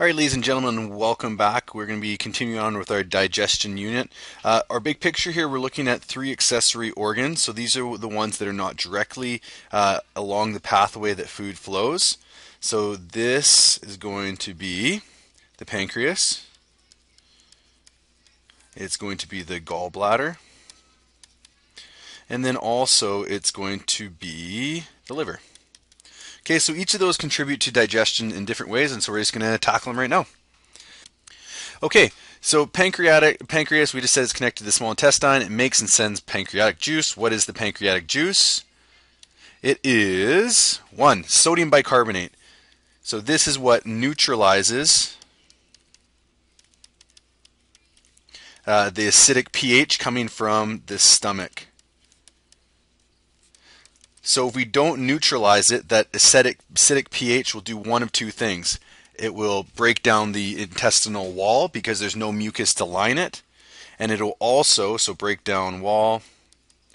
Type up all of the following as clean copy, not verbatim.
Alright, ladies and gentlemen, welcome back. We're going to be continuing on with our digestion unit. Our big picture here, we're looking at 3 accessory organs. So these are the ones that are not directly along the pathway that food flows. So this is going to be the pancreas. It's going to be the gallbladder. And then also it's going to be the liver. Okay, so each of those contribute to digestion in different ways, and so we're just going to tackle them right now. Okay, so pancreas, we just said it's connected to the small intestine. It makes and sends pancreatic juice. What is the pancreatic juice? It is 1, sodium bicarbonate. So this is what neutralizes the acidic pH coming from the stomach. So if we don't neutralize it, that acidic pH will do one of two things. It will break down the intestinal wall because there's no mucus to line it. And it'll also, so break down wall.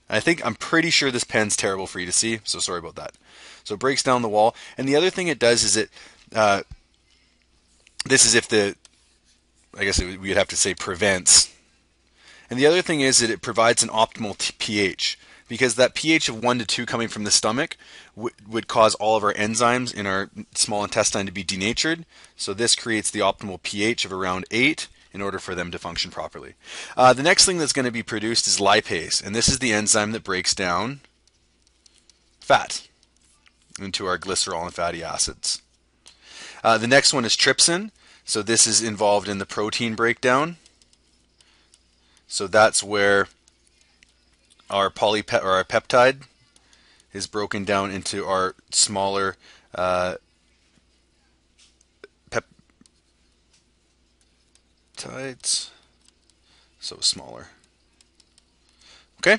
I'm pretty sure this pen's terrible for you to see, so sorry about that. So it breaks down the wall. And the other thing it does is this is if we'd have to say prevents. And the other thing is that it provides an optimal pH. Because that pH of 1 to 2 coming from the stomach would cause all of our enzymes in our small intestine to be denatured. So this creates the optimal pH of around 8 in order for them to function properly. The next thing that's going to be produced is lipase, and this is the enzyme that breaks down fat into our glycerol and fatty acids. The next one is trypsin. So this is involved in the protein breakdown. So that's where our peptide is broken down into our smaller peptides, so smaller. Okay,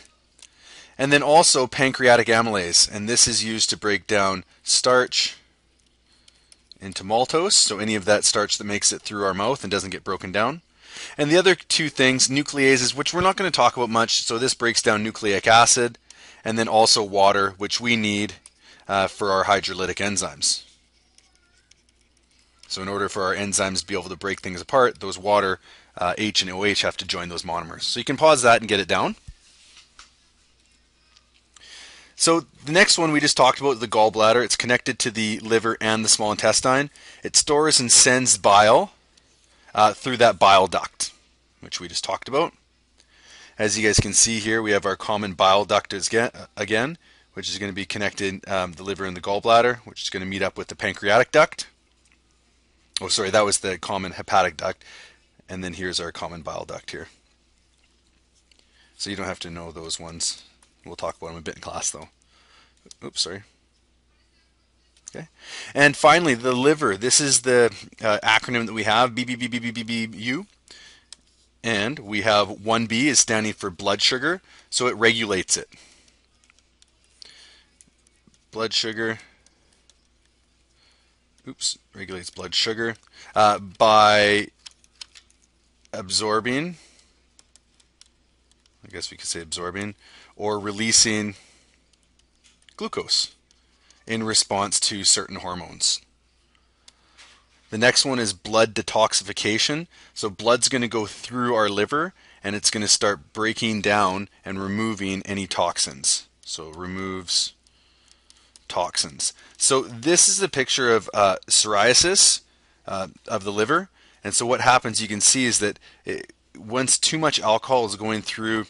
and then also pancreatic amylase, and this is used to break down starch into maltose, so any of that starch that makes it through our mouth and doesn't get broken down. And the other two things, nucleases, which we're not going to talk about much, so this breaks down nucleic acid, and then also water, which we need for our hydrolytic enzymes. So in order for our enzymes to be able to break things apart, those water, H and OH, have to join those monomers. So you can pause that and get it down. So the next one we just talked about, the gallbladder. It's connected to the liver and the small intestine. It stores and sends bile through that bile duct, which we just talked about. As you guys can see here, we have our common bile duct again, which is going to be connected the liver and the gallbladder, which is going to meet up with the pancreatic duct. Oh, sorry, that was the common hepatic duct, and then here's our common bile duct here. So you don't have to know those ones. We'll talk about them a bit in class, though. Oops, sorry. Okay. And finally, the liver. This is the acronym that we have, B.B.B.B.B.U. And we have 1B is standing for blood sugar, so it regulates it. Blood sugar. Oops, regulates blood sugar by absorbing, I guess we could say absorbing, or releasing glucose in response to certain hormones. The next one is blood detoxification. So blood's going to go through our liver and it's going to start breaking down and removing any toxins. So it removes toxins. So this is a picture of psoriasis of the liver. And so what happens, you can see, is that once too much alcohol is going through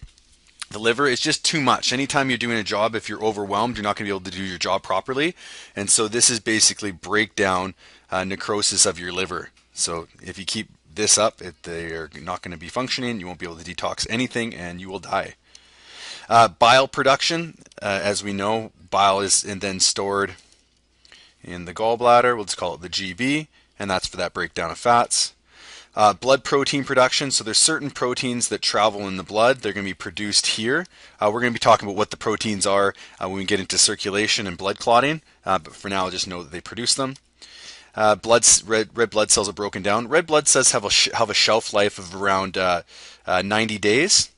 the liver, it's just too much. Anytime you're doing a job, if you're overwhelmed, you're not going to be able to do your job properly. And so this is basically breakdown, necrosis of your liver. So if you keep this up, they're not going to be functioning. You won't be able to detox anything, and you will die. Bile production, as we know, bile is then stored in the gallbladder. We'll just call it the GB, and that's for that breakdown of fats. Blood protein production, so there's certain proteins that travel in the blood. They're going to be produced here. We're going to be talking about what the proteins are when we get into circulation and blood clotting, but for now just know that they produce them. Red blood cells are broken down. Red blood cells have a shelf life of around 90 days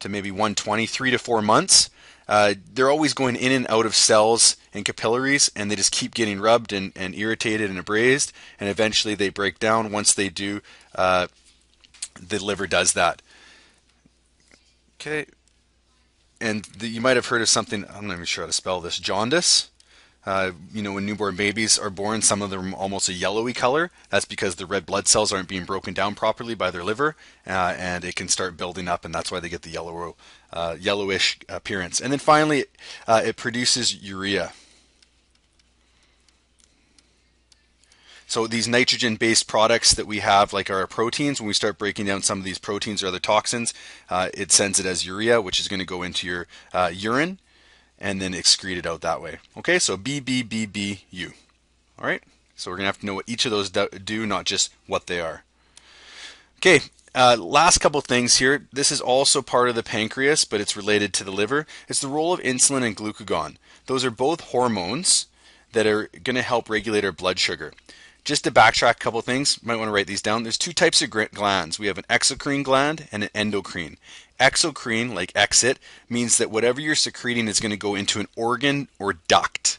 to maybe 120, 3 to 4 months. they're always going in and out of cells and capillaries, and they just keep getting rubbed and irritated and abrased, and eventually they break down. Once they do, the liver does that. Okay, and you might have heard of something, I'm not even sure how to spell this, jaundice. When newborn babies are born, some of them are almost a yellowy color. That's because the red blood cells aren't being broken down properly by their liver, and it can start building up, and that's why they get the yellowish appearance. And then finally, it produces urea. So these nitrogen-based products that we have, like our proteins, when we start breaking down some of these proteins or other toxins, it sends it as urea, which is going to go into your urine and then excrete it out that way. Okay, so B.B.B.B.B.U. All right, so we're going to have to know what each of those do, not just what they are. Okay, last couple things here. This is also part of the pancreas, but it's related to the liver. It's the role of insulin and glucagon. Those are both hormones that are going to help regulate our blood sugar. Just to backtrack a couple things, you might want to write these down. There's two types of glands. We have an exocrine gland and an endocrine. Exocrine, like exit, means that whatever you're secreting is going to go into an organ or duct.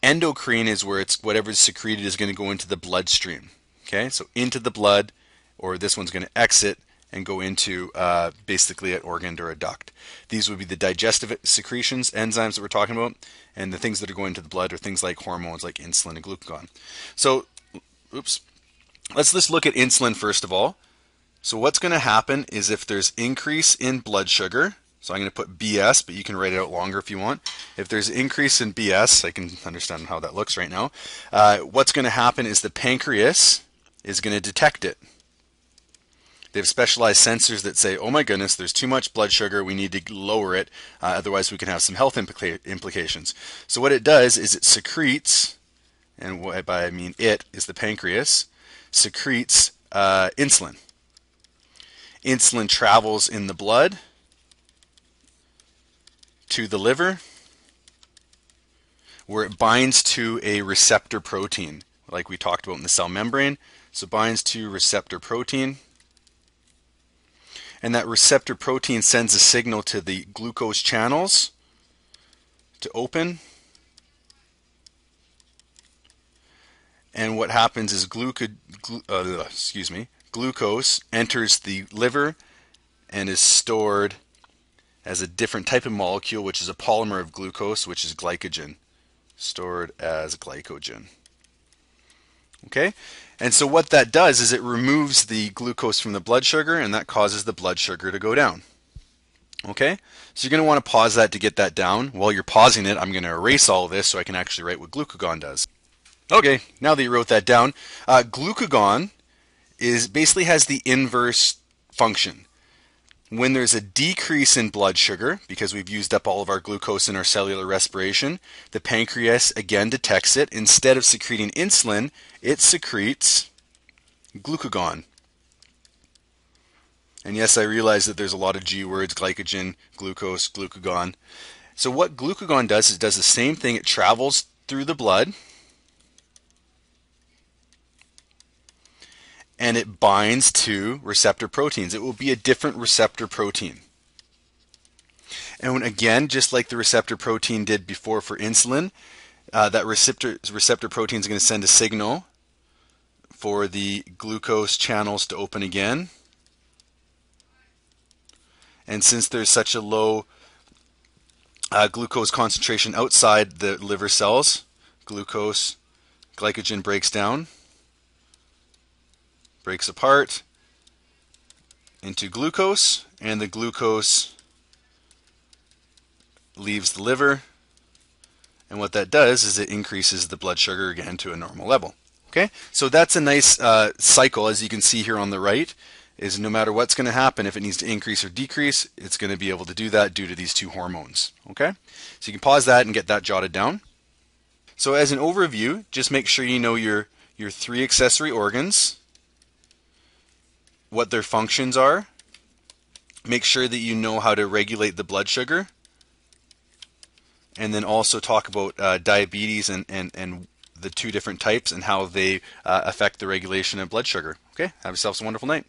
Endocrine is where it's whatever's secreted is going to go into the bloodstream. Okay, so into the blood, or this one's going to exit and go into basically an organ or a duct. These would be the digestive secretions, enzymes that we're talking about, and the things that are going into the blood are things like hormones like insulin and glucagon. So, let's just look at insulin first of all. So what's going to happen is if there's increase in blood sugar, so I'm going to put BS, but you can write it out longer if you want. If there's increase in BS, I can understand how that looks right now. What's going to happen is the pancreas is going to detect it. They have specialized sensors that say, oh my goodness, there's too much blood sugar, we need to lower it, otherwise we can have some health implications. So what it does is it secretes, and by I mean it is the pancreas, secretes insulin. Insulin travels in the blood to the liver, where it binds to a receptor protein, like we talked about in the cell membrane. So it binds to receptor protein. And that receptor protein sends a signal to the glucose channels to open. And what happens is glucose enters the liver and is stored as a different type of molecule, which is a polymer of glucose, which is glycogen. Stored as glycogen. Okay? And so what that does is it removes the glucose from the blood sugar, and that causes the blood sugar to go down. Okay? So you're going to want to pause that to get that down. While you're pausing it, I'm going to erase all of this so I can actually write what glucagon does. Okay, now that you wrote that down, glucagon basically has the inverse function. When there's a decrease in blood sugar, because we've used up all of our glucose in our cellular respiration, the pancreas again detects it. Instead of secreting insulin, it secretes glucagon. And yes, I realize that there's a lot of G words, glycogen, glucose, glucagon. So what glucagon does is it does the same thing. It travels through the blood, and it binds to receptor proteins. It will be a different receptor protein. And again, just like the receptor protein did before for insulin, that receptor protein is going to send a signal for the glucose channels to open again. And since there's such a low glucose concentration outside the liver cells, glycogen breaks down, breaks apart into glucose, and the glucose leaves the liver, and what that does is it increases the blood sugar again to a normal level. Okay, so that's a nice cycle, as you can see here on the right, is no matter what's going to happen, if it needs to increase or decrease, it's going to be able to do that due to these two hormones. Okay, so you can pause that and get that jotted down. So as an overview, just make sure you know your three accessory organs, what their functions are. Make sure that you know how to regulate the blood sugar, and then also talk about diabetes and the two different types and how they affect the regulation of blood sugar. Okay, have yourselves a wonderful night.